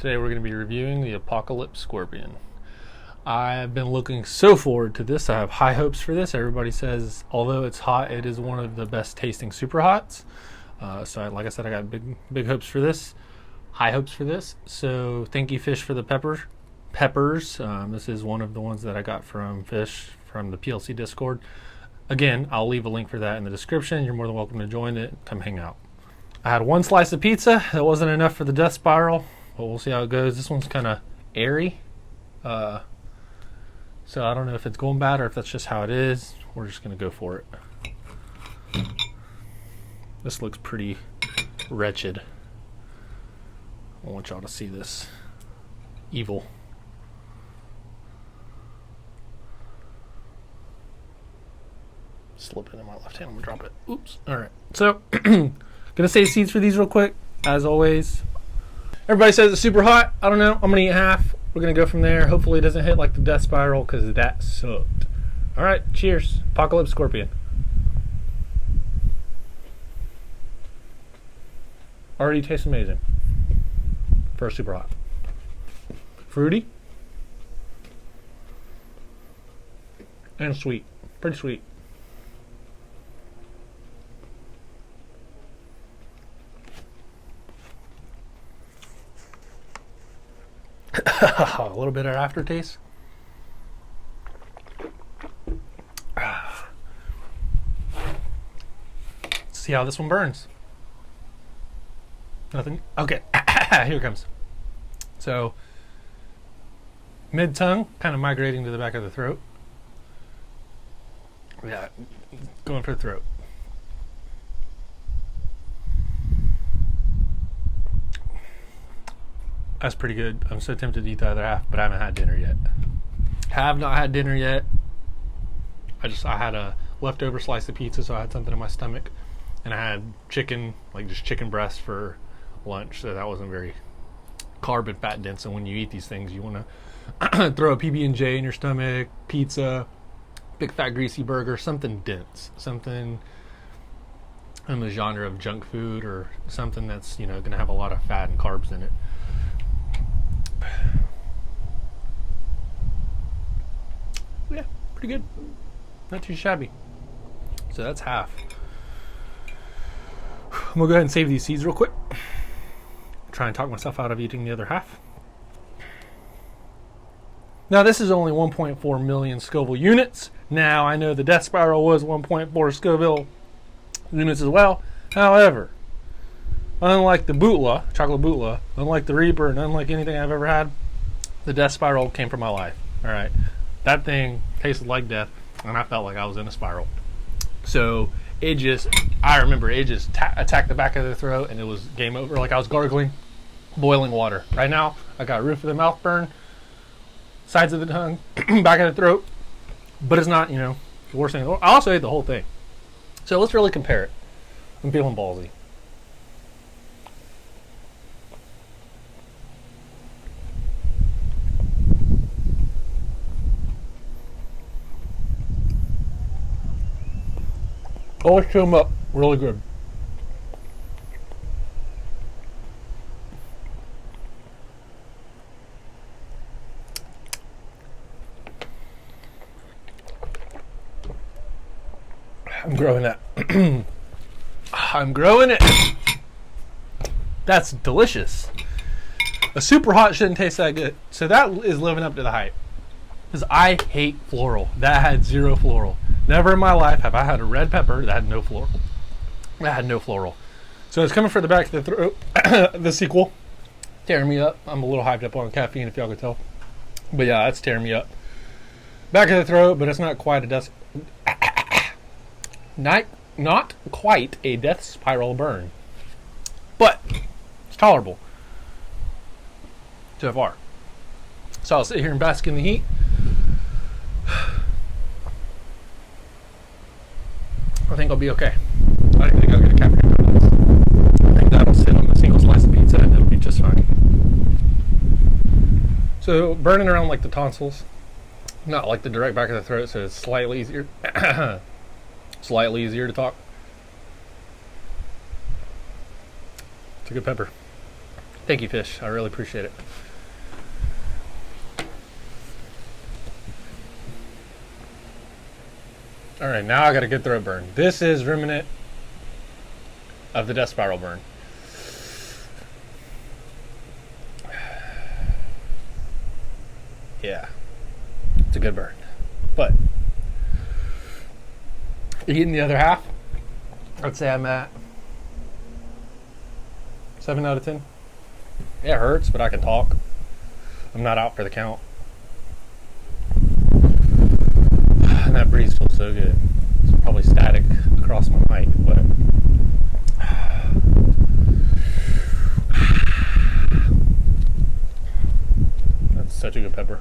Today we're going to be reviewing the Apocalypse Scorpion. I've been looking so forward to this. I have high hopes for this. Everybody says, although it's hot, it is one of the best tasting super hots. Like I said, I got big hopes for this. High hopes for this. So thank you, Fish, for the peppers. This is one of the ones that I got from Fish from the PLC Discord. Again, I'll leave a link for that in the description. You're more than welcome to join it. Come hang out. I had one slice of pizza. That wasn't enough for the death spiral, but we'll see how it goes. This one's kind of airy. So I don't know if it's going bad or if that's just how it is. We're just going to go for it. This looks pretty wretched. I want y'all to see this. Evil. Slip it in my left hand. I'm going to drop it. Oops. All right. So, gonna save seeds for these real quick, as always. Everybody says it's super hot. I don't know. I'm gonna eat half. We're gonna go from there. Hopefully it doesn't hit like the death spiral, because that sucked. All right, cheers. Apocalypse Scorpion. Already tastes amazing for a super hot. Fruity and sweet. Pretty sweet. A little bit of aftertaste. Let's see how this one burns. Nothing? Okay. Here it comes. So, mid-tongue, kind of migrating to the back of the throat. Yeah, going for the throat. That's pretty good. I'm so tempted to eat the other half, but I haven't had dinner yet. Have not had dinner yet. I had a leftover slice of pizza, so I had something in my stomach. And I had chicken, like just chicken breast for lunch, so that wasn't very carb and fat dense. And when you eat these things, you want to throw a PB&J in your stomach, pizza, big fat greasy burger, something dense, something in the genre of junk food, or something that's, you know, going to have a lot of fat and carbs in it. Yeah, pretty good. Not too shabby. So that's half. I'm gonna go ahead and save these seeds real quick. Try and talk myself out of eating the other half. Now this is only 1.4 million Scoville units. Now I know the death spiral was 1.4 Scoville units as well. However, unlike the Bootla, chocolate Bootla, unlike the Reaper, and unlike anything I've ever had, the death spiral came from my life. All right, that thing tasted like death, and I felt like I was in a spiral. So I remember it just attacked the back of the throat, and it was game over. Like I was gargling boiling water. Right now, I got roof of the mouth burn, sides of the tongue, back of the throat, but it's not, you know, the worst thing. I also ate the whole thing. So let's really compare it. I'm feeling ballsy. Always chew them up. Really good. I'm growing that. I'm growing it. That's delicious. A super hot shouldn't taste that good. So that is living up to the hype. Because I hate floral. That had zero floral. Never in my life have I had a red pepper that had no floral. So it's coming for the back of the throat. The sequel. Tearing me up. I'm a little hyped up on caffeine, if y'all could tell. But yeah, that's tearing me up. Back of the throat, but it's not quite a death... Not quite a death spiral burn. But it's tolerable. So far. So I'll sit here and bask in the heat. I think I'll be okay. I don't think I'll get a cavity out of this. I think that'll sit on a single slice of pizza and it'll be just fine. So burning around like the tonsils, not like the direct back of the throat, so it's slightly easier. Slightly easier to talk. It's a good pepper. Thank you, fish. I really appreciate it. All right, now I got a good throat burn. This is remnant of the death spiral burn. Yeah, it's a good burn. But eating the other half, I'd say I'm at 7 out of 10. It hurts, but I can talk. I'm not out for the count. And that breeze feels so good. It's probably static across my mic, but that's such a good pepper.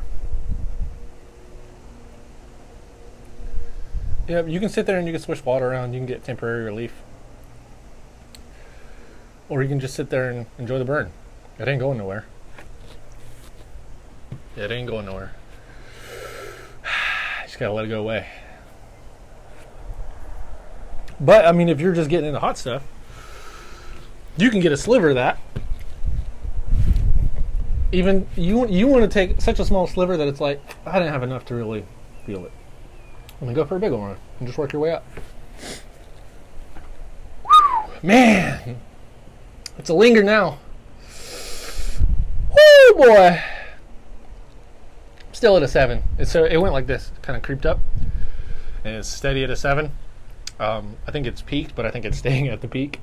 Yep, you can sit there and you can swish water around. You can get temporary relief. Or you can just sit there and enjoy the burn. It ain't going nowhere. It ain't going nowhere. Just gotta let it go away. But, I mean, if you're just getting into hot stuff, you can get a sliver of that. Even, you want to take such a small sliver that it's like, I didn't have enough to really feel it. And then go for a big one and just work your way up. Whew, man! It's a linger now. Woo, boy! Still at a 7. So it went like this, kind of creeped up, and it's steady at a 7. I think it's peaked, but I think it's staying at the peak,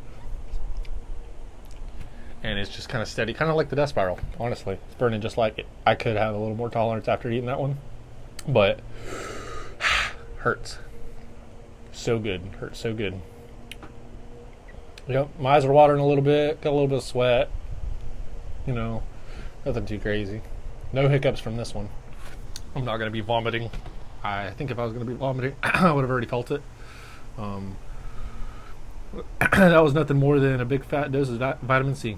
and it's just kind of steady, kind of like the death spiral. Honestly, it's burning just like it. I could have a little more tolerance after eating that one, but hurts so good. Hurts so good. Yep, my eyes are watering a little bit. Got a little bit of sweat. You know, nothing too crazy. No hiccups from this one. I'm not going to be vomiting. I think if I was going to be vomiting, I would have already felt it. That was nothing more than a big fat dose of vitamin C.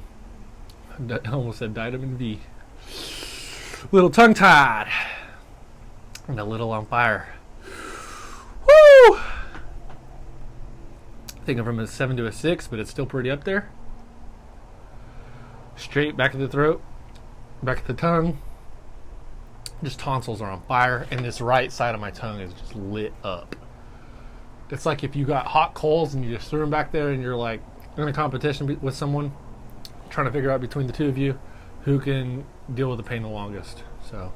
I almost said vitamin V. Little tongue-tied. And a little on fire. Woo! I think I'm from a 7 to a 6, but it's still pretty up there. Straight back of the throat. Back of the tongue. Just tonsils are on fire, and this right side of my tongue is just lit up. It's like if you got hot coals and you just threw them back there and you're like in a competition with someone trying to figure out between the two of you who can deal with the pain the longest. So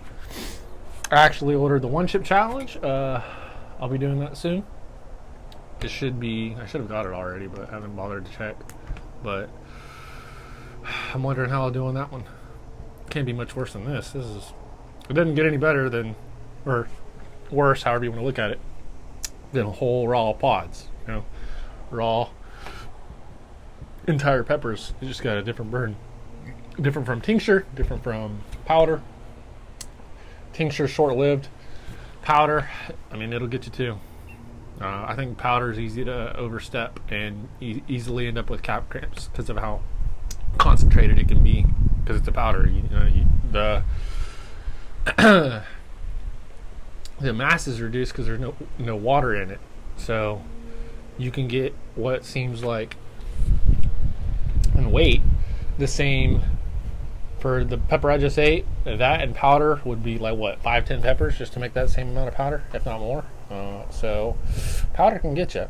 I actually ordered the 1-chip challenge. I'll be doing that soon. It should be, I should have got it already, but I haven't bothered to check. But I'm wondering how I'll do on that one. Can't be much worse than this. It doesn't get any better than, or worse, however you want to look at it, than whole raw pods. You know, raw entire peppers. You just got a different burn. Different from tincture, different from powder. Tincture short-lived. Powder, I mean, it'll get you too. I think powder is easy to overstep and easily end up with cap cramps because of how concentrated it can be. Because it's a powder, the mass is reduced because there's no water in it, so you can get what seems like in weight the same for the pepper I just ate. That and powder would be like what, 5-10 peppers just to make that same amount of powder, if not more. So powder can get you.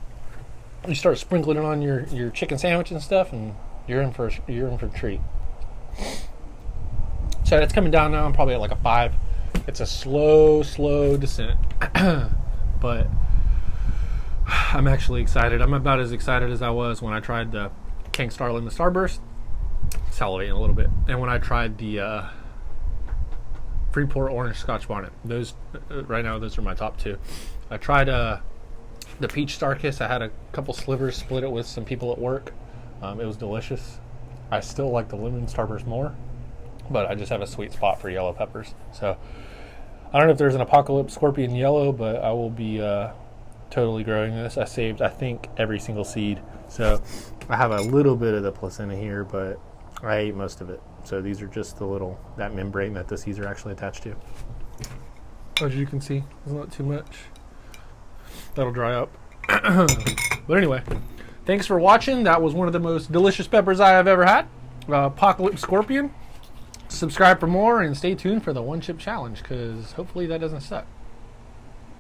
You start sprinkling it on your chicken sandwich and stuff, and you're in for a treat. So it's coming down now. I'm probably at like a 5. It's a slow descent, but I'm actually excited. I'm about as excited as I was when I tried the King Starlin, the Starburst. Salivating a little bit. And when I tried the Freeport Orange Scotch Bonnet. Those right now, those are my top 2. I tried the Peach Star Kiss. I had a couple slivers, split it with some people at work. It was delicious. I still like the Lemon Starburst more, but I just have a sweet spot for yellow peppers. So I don't know if there's an Apocalypse Scorpion Yellow, but I will be totally growing this. I saved, I think, every single seed. So I have a little bit of the placenta here, but I ate most of it. So these are just that membrane that the seeds are actually attached to. As you can see, there's not too much. That'll dry up. But anyway, thanks for watching. That was one of the most delicious peppers I have ever had. Apocalypse Scorpion. Subscribe for more and stay tuned for the one chip challenge, because hopefully that doesn't suck.